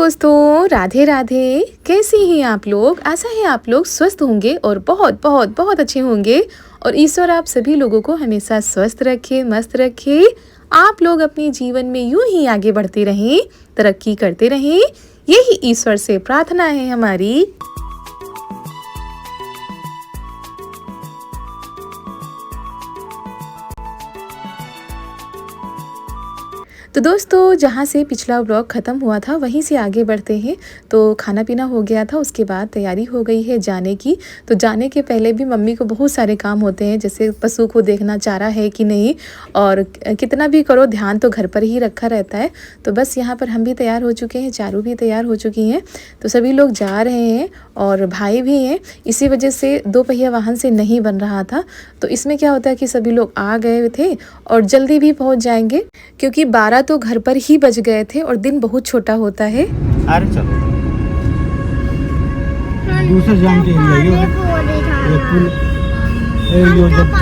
दोस्तों, राधे राधे। कैसे हैं आप लोग? आशा है आप लोग स्वस्थ होंगे और बहुत बहुत बहुत अच्छे होंगे। और ईश्वर आप सभी लोगों को हमेशा स्वस्थ रखे, मस्त रखे। आप लोग अपने जीवन में यूं ही आगे बढ़ते रहें, तरक्की करते रहें, यही ईश्वर से प्रार्थना है हमारी। तो दोस्तों, जहाँ से पिछला व्लॉग ख़त्म हुआ था वहीं से आगे बढ़ते हैं। तो खाना पीना हो गया था, उसके बाद तैयारी हो गई है जाने की। तो जाने के पहले भी मम्मी को बहुत सारे काम होते हैं, जैसे पशु को देखना, चारा है कि नहीं, और कितना भी करो ध्यान तो घर पर ही रखा रहता है। तो बस यहाँ पर हम भी तैयार हो चुके हैं, चारू भी तैयार हो चुकी हैं। तो सभी लोग जा रहे हैं और भाई भी हैं। इसी वजह से 2 पहिया वाहन से नहीं बन रहा था। तो इसमें क्या होता है कि सभी लोग आ गए थे और जल्दी भी पहुँच जाएंगे, क्योंकि 12 तो घर पर ही बज गए थे और दिन बहुत छोटा होता है। अरे चलो दूसरे जाम के ये पुल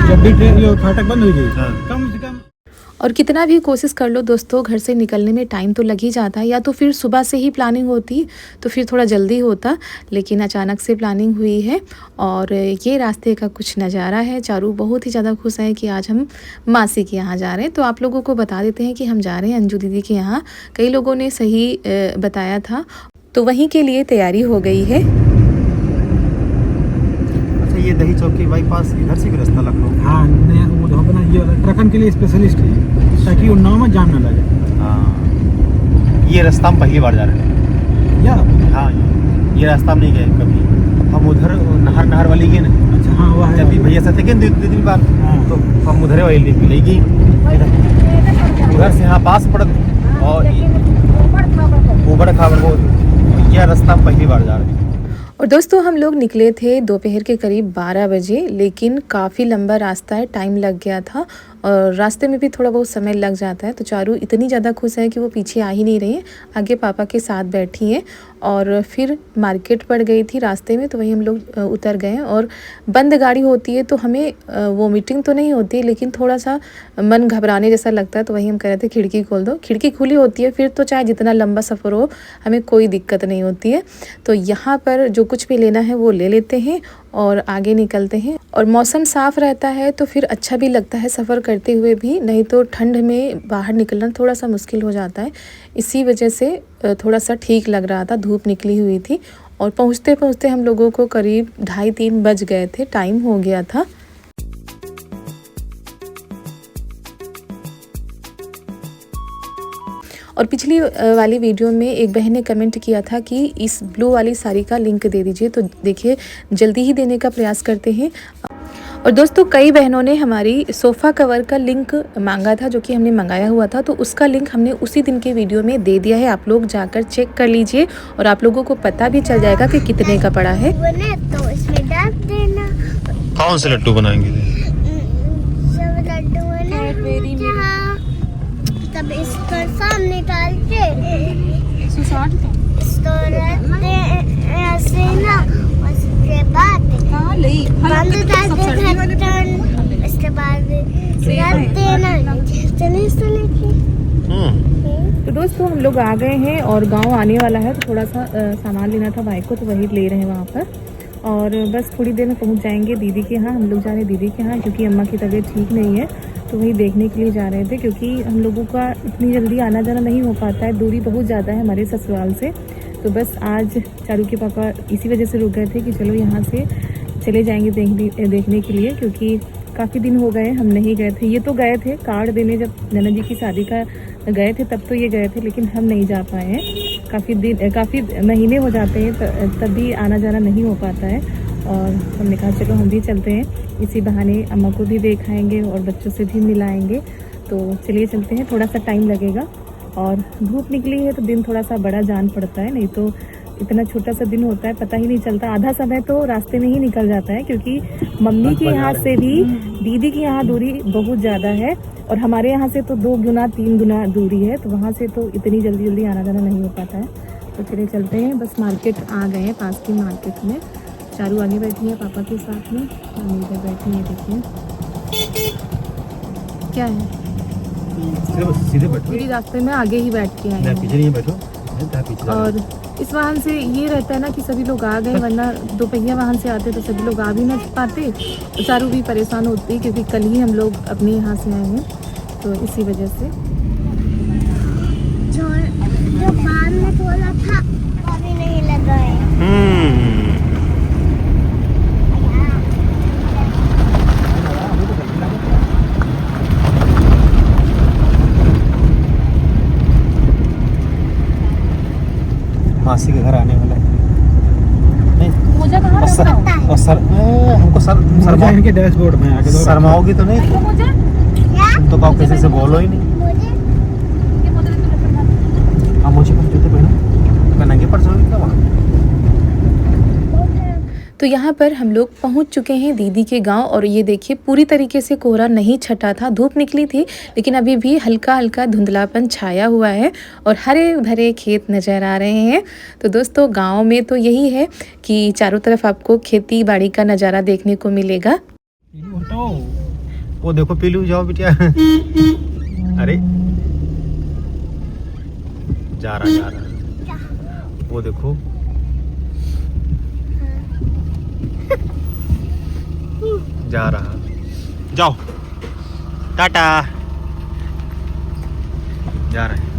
जब भी ट्रेन ये फाटक बंद हो जाए कम से कम। और कितना भी कोशिश कर लो दोस्तों, घर से निकलने में टाइम तो लग ही जाता है। या तो फिर सुबह से ही प्लानिंग होती तो फिर थोड़ा जल्दी होता, लेकिन अचानक से प्लानिंग हुई है। और ये रास्ते का कुछ नज़ारा है। चारू बहुत ही ज़्यादा खुश है कि आज हम मासी के यहाँ जा रहे हैं। तो आप लोगों को बता देते हैं कि हम जा रहे हैं अंजू दीदी के यहाँ। कई लोगों ने सही बताया था, तो वहीं के लिए तैयारी हो गई है। अच्छा, ये दही चौक के बाईपास इधर से भी रास्ता लखनऊ। हाँ, वो अपना ये उत्तराखंड के लिए स्पेशलिस्ट है, ताकि वो नाव में जाम ना लगे। हाँ, ये रास्ता हम पहली बार जा रहे हैं। या हाँ, ये रास्ता हम नहीं गए कभी। हम उधर नहर वाली गए ना। अच्छा, हाँ वह जब भी भैया साथ थे दो बार, तो हम उधर वाली मिलेगी उधर से। हाँ, पास पड़त और ऊबड़ खाबड़ वो, यह रास्ता हम पहली बार जा रहे हैं। और दोस्तों, हम लोग निकले थे दोपहर के करीब 12 बजे, लेकिन काफ़ी लंबा रास्ता है, टाइम लग गया था और रास्ते में भी थोड़ा बहुत समय लग जाता है। तो चारू इतनी ज़्यादा खुश है कि वो पीछे आ ही नहीं रही है, आगे पापा के साथ बैठी हैं। और फिर मार्केट पड़ गई थी रास्ते में, तो वहीं हम लोग उतर गए। और बंद गाड़ी होती है तो हमें वोमिटिंग तो नहीं होती, लेकिन थोड़ा सा मन घबराने जैसा लगता है। तो वहीं हम कह रहे थे खिड़की खोल दो। खिड़की खुली होती है फिर तो चाहे जितना लंबा सफ़र हो हमें कोई दिक्कत नहीं होती है। तो यहाँ पर जो कुछ भी लेना है वो ले लेते हैं और आगे निकलते हैं। और मौसम साफ़ रहता है तो फिर अच्छा भी लगता है सफ़र करते हुए भी, नहीं तो ठंड में बाहर निकलना थोड़ा सा मुश्किल हो जाता है। इसी वजह से थोड़ा सा ठीक लग रहा था, धूप निकली हुई थी। और पहुँचते पहुँचते हम लोगों को करीब 2:30-3 बज गए थे, टाइम हो गया था। और पिछली वाली वीडियो में एक बहन ने कमेंट किया था कि इस ब्लू वाली साड़ी का लिंक दे दीजिए, तो देखिए जल्दी ही देने का प्रयास करते हैं। और दोस्तों, कई बहनों ने हमारी सोफ़ा कवर का लिंक मांगा था, जो कि हमने मंगाया हुआ था। तो उसका लिंक हमने उसी दिन के वीडियो में दे दिया है, आप लोग जाकर चेक कर लीजिए और आप लोगों को पता भी चल जाएगा कि कितने का पड़ा है। तो इसमें डाल देना। कौन से लड्डू बनाएंगे? सब लड्डू तब इसको सामने डाल के इसको रखते ऐसे ना, उसके बाद बंद कर दे ढक्कन, उसके बाद रख देना। चलिए तो दोस्तों, हम लोग आ गए हैं और गांव आने वाला है, तो थोड़ा सा सामान लेना था भाई को, तो वही ले रहे हैं वहाँ पर। और बस थोड़ी देर में पहुँच जाएंगे दीदी के यहाँ। हम लोग जा रहे हैं दीदी के यहाँ, क्योंकि अम्मा की तबीयत ठीक नहीं है, तो वही देखने के लिए जा रहे थे। क्योंकि हम लोगों का इतनी जल्दी आना जाना नहीं हो पाता है, दूरी बहुत ज़्यादा है हमारे ससुराल से। तो बस आज चारू के पापा इसी वजह से रुक गए थे कि चलो यहाँ से चले जाएंगे देखने के लिए, क्योंकि काफ़ी दिन हो गए हम नहीं गए थे। ये तो गए थे कार्ड देने, जब ननद जी की शादी का गए थे तब तो ये गए थे, लेकिन हम नहीं जा पाए हैं। काफ़ी महीने हो जाते हैं, तब भी आना जाना नहीं हो पाता है। और हमने कहा चलो हम भी चलते हैं, इसी बहाने अम्मा को भी देखाएंगे और बच्चों से भी मिलाएंगे। तो चलिए चलते हैं, थोड़ा सा टाइम लगेगा। और धूप निकली है तो दिन थोड़ा सा बड़ा जान पड़ता है, नहीं तो इतना छोटा सा दिन होता है पता ही नहीं चलता। आधा समय तो रास्ते में ही निकल जाता है, क्योंकि मम्मी के यहाँ से भी दीदी के यहाँ दूरी बहुत ज़्यादा है और हमारे यहाँ से तो 2 गुना 3 गुना दूरी है। तो वहाँ से तो इतनी जल्दी आना जाना नहीं हो पाता है। तो चलिए चलते हैं। बस मार्केट आ गए हैं, पास की मार्केट में। चारू आगे बैठी है पापा के साथ में, मम्मी इधर बैठी है। देखिए क्या है, सीधे बैठो। पूरी रास्ते में आगे ही बैठ के आए हैं। पीछे नहीं बैठो, और इस वाहन से ये रहता है ना कि सभी लोग आ गए, वरना दोपहिया वाहन से आते तो सभी लोग आ भी ना पाते, तो चारू भी परेशान होती क्योंकि कल ही हम लोग अपने यहाँ से आए हैं, तो इसी वजह से। जो बाल में थोड़ा था वो भी नहीं लगा है। मासी के घर आने वाला है। नहीं मुझे कहाँ और सर हमको शर्मा इनके डैशबोर्ड में आके शर्माओगी तो नहीं, मुझे तुम तो कहो किसी से बोलो ही नहीं। हाँ मुझे कुछ जूते पहनो नंगे पर सोगी क्या वहाँ। तो यहाँ पर हम लोग पहुँच चुके हैं दीदी के गांव, और ये देखिए पूरी तरीके से कोहरा नहीं छटा था, धूप निकली थी लेकिन अभी भी हल्का हल्का धुंधलापन छाया हुआ है और हरे भरे खेत नज़र आ रहे हैं। तो दोस्तों गांव में तो यही है कि चारों तरफ आपको खेती बाड़ी का नज़ारा देखने को मिलेगा। वो देखो पीलू जाओ बिटिया। अरे जा रहा वो देखो जा रहा, जाओ टाटा जा रहे हैं।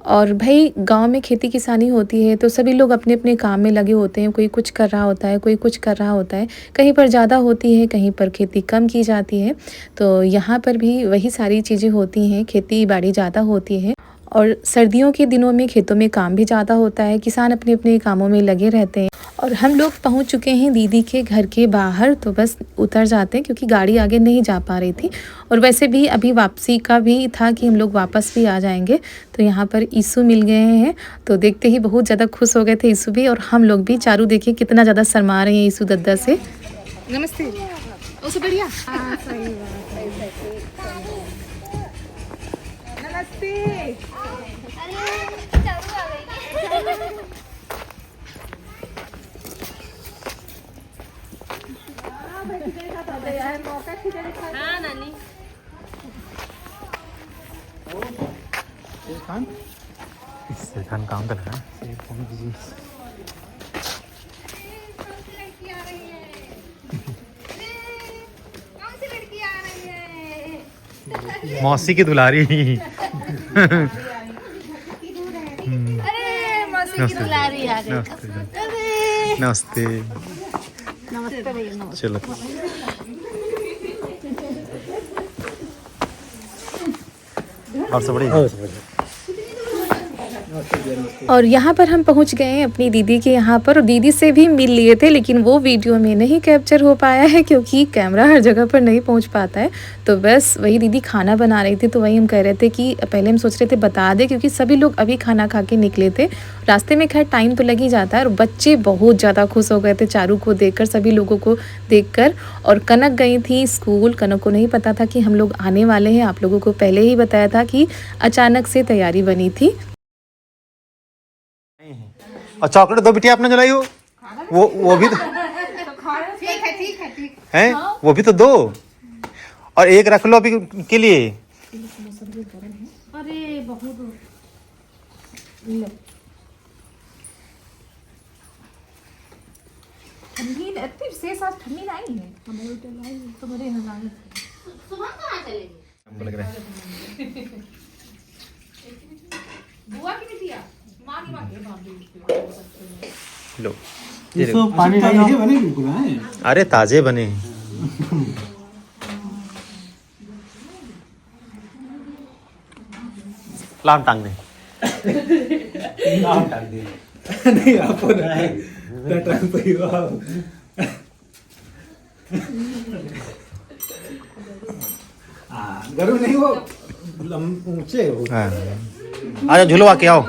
और भाई गांव में खेती किसानी होती है तो सभी लोग अपने अपने काम में लगे होते हैं, कोई कुछ कर रहा होता है, कोई कुछ कर रहा होता है, कहीं पर ज़्यादा होती है, कहीं पर खेती कम की जाती है। तो यहाँ पर भी वही सारी चीज़ें होती हैं, खेती बाड़ी ज़्यादा होती है और सर्दियों के दिनों में खेतों में काम भी ज़्यादा होता है, किसान अपने अपने कामों में लगे रहते हैं। और हम लोग पहुंच चुके हैं दीदी के घर के बाहर, तो बस उतर जाते हैं क्योंकि गाड़ी आगे नहीं जा पा रही थी और वैसे भी अभी वापसी का भी था कि हम लोग वापस भी आ जाएंगे। तो यहाँ पर ईसु मिल गए हैं, तो देखते ही बहुत ज़्यादा खुश हो गए थे ईसु भी और हम लोग भी। चारू देखिए कितना ज़्यादा शर्मा रहे हैं ईसु दद्दा से। नमस्ते ओसे बढ़िया। नमस्ते। हाँ नानी इससे खान काम कर रहा है। मौसी की दुलारी। अरे मौसी की दुलारी आ गई। नमस्ते नमस्ते भैया। चलो और सब बढ़िया। और यहाँ पर हम पहुँच गए हैं अपनी दीदी के यहाँ पर, और दीदी से भी मिल लिए थे लेकिन वो वीडियो में नहीं कैप्चर हो पाया है क्योंकि कैमरा हर जगह पर नहीं पहुँच पाता है। तो बस वही दीदी खाना बना रही थी, तो वही हम कह रहे थे कि पहले हम सोच रहे थे बता दें क्योंकि सभी लोग अभी खाना खा के निकले थे। रास्ते में खैर टाइम तो लग ही जाता है और बच्चे बहुत ज़्यादा खुश हो गए थे चारू को देखकर, सभी लोगों को देखकर। और कनक गई थी स्कूल, कनक को नहीं पता था कि हम लोग आने वाले हैं, आप लोगों को पहले ही बताया था कि अचानक से तैयारी बनी थी। और चॉकलेट दो बिटिया आपने जलाई हो, वो भी तो ठीक है वो भी तो दो, और एक रख लो अभी के लिए। अरे बहुत ठंडी से साथ ठंडी नहीं है हमारे होटल आई तो बड़े हजार सुबह कहाँ चलेगी लग रहा है। बुआ की बिटिया मां की लो ये तो पानी ताजे बने बिल्कुल हैं। अरे ताजे बने लाम टांग दे। नाम टांग दे नहीं आपको नहीं टांग पे गरम नहीं वो ऊंचे हो। आजा झुलवा के आओ।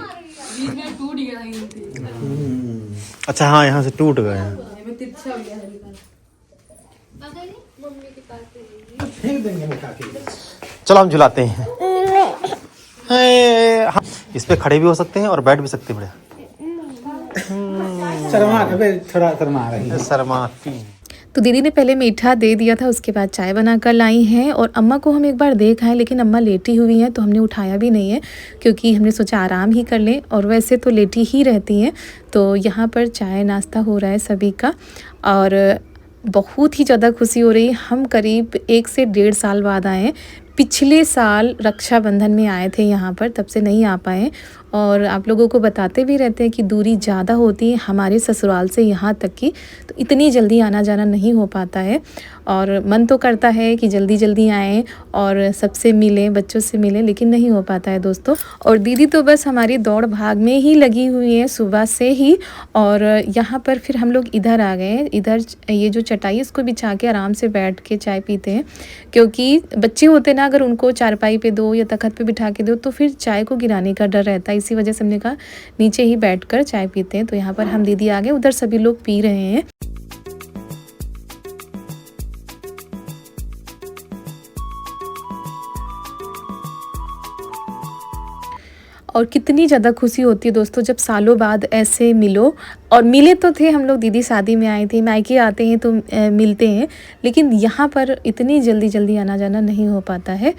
अच्छा हाँ यहाँ से टूट गए हैं। फेंक देंगे उठा के। चलो हम झुलाते हैं। हाँ, इस पे खड़े भी हो सकते हैं और बैठ भी सकते हैं। बढ़िया शर्मा अबे थोड़ा शर्मा रही है। शर्माती। तो दीदी ने पहले मीठा दे दिया था, उसके बाद चाय बनाकर लाई हैं। और अम्मा को हम एक बार देख आए, लेकिन अम्मा लेटी हुई हैं तो हमने उठाया भी नहीं है, क्योंकि हमने सोचा आराम ही कर लें, और वैसे तो लेटी ही रहती हैं। तो यहाँ पर चाय नाश्ता हो रहा है सभी का, और बहुत ही ज़्यादा खुशी हो रही है। हम करीब 1 से 1.5 साल बाद आए हैं। पिछले साल रक्षाबंधन में आए थे यहाँ पर, तब से नहीं आ पाए। और आप लोगों को बताते भी रहते हैं कि दूरी ज़्यादा होती है हमारे ससुराल से यहाँ तक की, तो इतनी जल्दी आना जाना नहीं हो पाता है। और मन तो करता है कि जल्दी जल्दी आएँ और सबसे मिलें, बच्चों से मिलें, लेकिन नहीं हो पाता है दोस्तों। और दीदी तो बस हमारी दौड़ भाग में ही लगी हुई है सुबह से ही। और यहाँ पर फिर हम लोग इधर आ गए। इधर ये जो चटाई इसको बिछा के आराम से बैठ के चाय पीते हैं, क्योंकि बच्चे होते ना, अगर उनको चारपाई पे दो या तख्त पे बिठा के दो तो फिर चाय को गिराने का डर रहता है। इसी वजह से हमने कहा नीचे ही बैठकर चाय पीते हैं। तो यहाँ पर हम दीदी आ गए, उधर सभी लोग पी रहे हैं। और कितनी ज़्यादा खुशी होती है दोस्तों जब सालों बाद ऐसे मिलो। और मिले तो थे हम लोग, दीदी शादी में आए थे, मायके आते हैं तो मिलते हैं, लेकिन यहाँ पर इतनी जल्दी जल्दी आना जाना नहीं हो पाता है।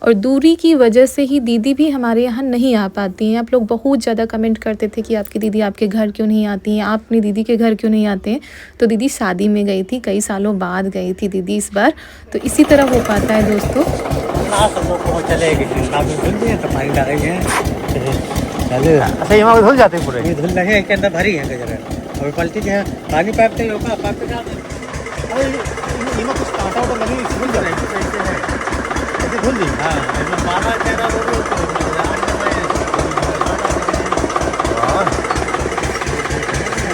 और दूरी की वजह से ही दीदी भी हमारे यहाँ नहीं आ पाती हैं। आप लोग बहुत ज़्यादा कमेंट करते थे कि आपकी दीदी आपके घर क्यों नहीं आती हैं, आप अपनी दीदी के घर क्यों नहीं आते हैं। तो दीदी शादी में गई थी, कई सालों बाद गई थी दीदी इस बार, तो इसी तरह हो पाता है दोस्तों। सब लोग को चलेगी तो पानी डालेंगे। अच्छा यहाँ पे धुल जाते हैं पूरे? ये धुल लगे इसके अंदर भरी है गजरा, और पलटी जो है पानी पाइप से होगा, पाइप पे डाल इनमें कुछ कांटा वाटा लगे धुल जाए, ऐसे धुल दी। हाँ पाना चेहरा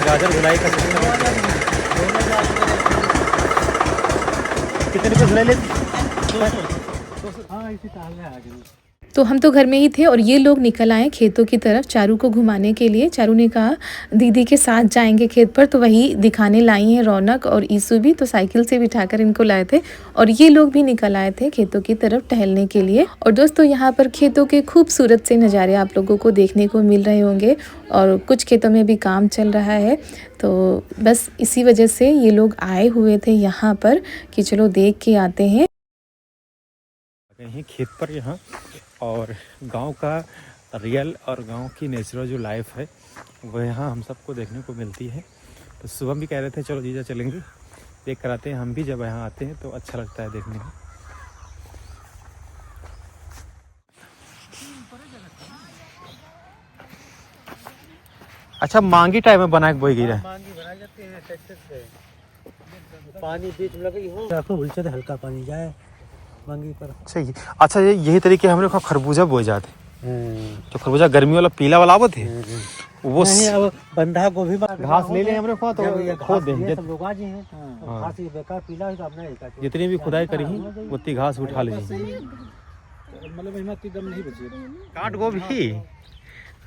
गाजर धुलाई का कितने रुपये धुलाई लेती? हाँ इसी ताल में आ गई। तो हम तो घर में ही थे और ये लोग निकल आए खेतों की तरफ चारू को घुमाने के लिए। चारू ने कहा दीदी के साथ जाएंगे खेत पर, तो वही दिखाने लाई हैं रौनक और ईसु भी, तो साइकिल से बिठाकर इनको लाए थे। और ये लोग भी निकल आए थे खेतों की तरफ टहलने के लिए। और दोस्तों यहाँ पर खेतों के खूबसूरत से नज़ारे आप लोगों को देखने को मिल रहे होंगे, और कुछ खेतों में भी काम चल रहा है। तो बस इसी वजह से ये लोग आए हुए थे यहाँ पर कि चलो देख के आते हैं। खेत पर यहाँ, और गांव का रियल और गांव की नेचुरल जो लाइफ है वो यहाँ हम सबको देखने को मिलती है। तो सुबह भी कह रहे थे चलो जीजा चलेंगे, देख कर आते हैं। हम भी जब यहाँ आते हैं तो अच्छा लगता है देखने में। अच्छा मांगी टाइम में बना के बोई गई है? मांगी बनाई जाती है ट्रैक्टर से, पानी बीच में लगी हो रखो, भूल से हल्का पानी जाए मांगी पर। सही। अच्छा यही तरीके हमरे को खरबूजा बोए जाते, जो खरबूजा गर्मी वाला पीला वाला आवत है वो अब बंधा गोभी घास ले ले हमरे को तो खोद देंगे। सब लोग आज हैं घास ये बेकार पीला है तो अपना एक जितनी भी खुदाई करी उतनी घास उठा लीजिए। मतलब मेहनत की दम नहीं बची। काट गोभी,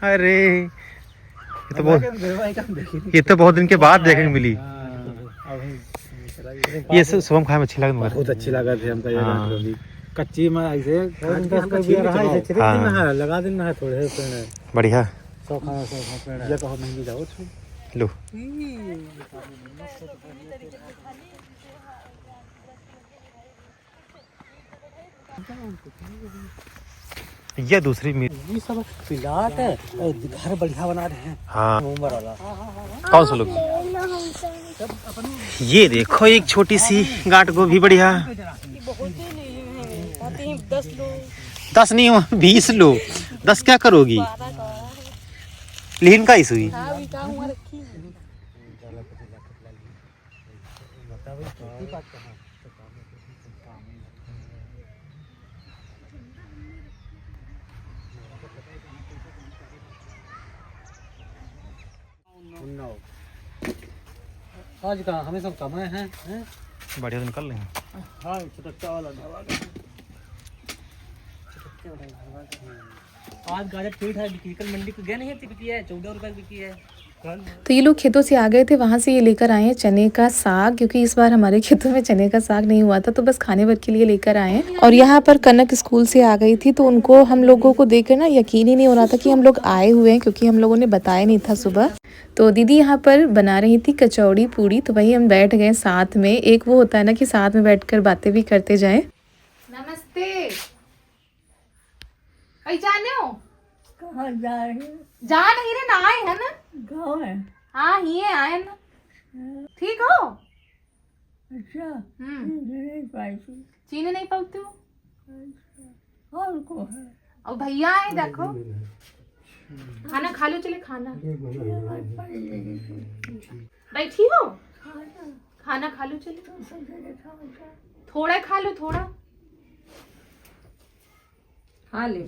अरे ये तो बहुत दिन के बाद देखने को मिली। ये सुबह खाए में अच्छी लगी, बहुत अच्छी लगा थी हमको ये गोभी कच्ची में ऐसे लगा देना है थोड़े से बढ़िया। 100 पेड़ ये बहुत महंगी जाओ लो ये दूसरी मिर्च, ये सब पिलाट है और घर बढ़िया बना रहे हैं। हाँ उम्र वाला कौन सा लोग? ये देखो एक छोटी सी गांठ गोभी बढ़िया। 10 नहीं हो 20 लो, 10 क्या करोगी? लेकिन का इस हुई आज का हमें सब कमाए हैं बढ़िया निकल लेंगे। हाँ चटक्का वाला ढाबा आज गाजर ठीक है, बिकी कल मंडी को गया नहीं है, बिकी है 14 रुपए बिकी है कल। तो ये लोग खेतों से आ गए थे, वहाँ से ये लेकर आए हैं चने का साग, क्योंकि इस बार हमारे खेतों में चने का साग नहीं हुआ था, तो बस खाने भर के लिए लेकर आए हैं। और यहाँ पर कनक स्कूल से आ गई थी, तो उनको हम लोगों को देखकर ना यकीन ही नहीं हो रहा था कि हम लोग आए हुए हैं, क्योंकि हम लोगों ने बताया नहीं था सुबह। तो दीदी यहाँ पर बना रही थी कचौड़ी पूड़ी, तो वही हम बैठ गए साथ में। एक वो होता है ना कि साथ में बैठकर बातें भी करते जाएं। नमस्ते, पहचाने हो? कहाँ जा रही है? जा नहीं रहे ना, आए है ना? गाँव है। हाँ ये आए ना। ठीक हो? अच्छा, हम्म, नहीं पाई थी। चीनी नहीं पाती हो? और को है? और भैया आए देखो, खाना खा लो, चले खाना। बैठी हो? खाना खा लो, चले थोड़ा खा लो, थोड़ा खा ले।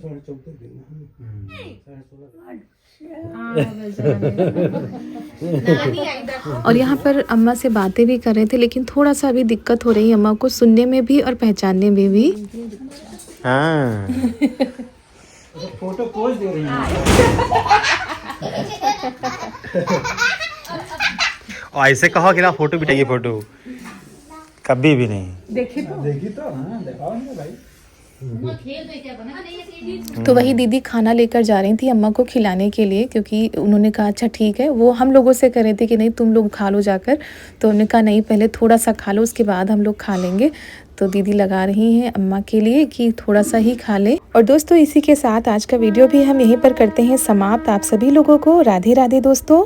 और यहाँ पर अम्मा से बातें भी कर रहे थे, लेकिन थोड़ा सा अभी दिक्कत हो रही है अम्मा को सुनने में भी और पहचानने में भी। हाँ फोटो पोज दे रही है। और ऐसे कहो कि ना फोटो बिठाइए, फोटो कभी भी नहीं। देखी तो हाँ दिखाओ ना भाई। तो वही दीदी खाना लेकर जा रही थी अम्मा को खिलाने के लिए, क्योंकि उन्होंने कहा अच्छा ठीक है। वो हम लोगों से कह रहे थे कि नहीं तुम लोग खा लो जाकर, तो उन्होंने कहा नहीं पहले थोड़ा सा खा लो, उसके बाद हम लोग खा लेंगे। तो दीदी लगा रही हैं अम्मा के लिए कि थोड़ा सा ही खा ले। और दोस्तों इसी के साथ आज का वीडियो भी हम यहीं पर करते हैं समाप्त। आप सभी लोगों को राधे राधे दोस्तों।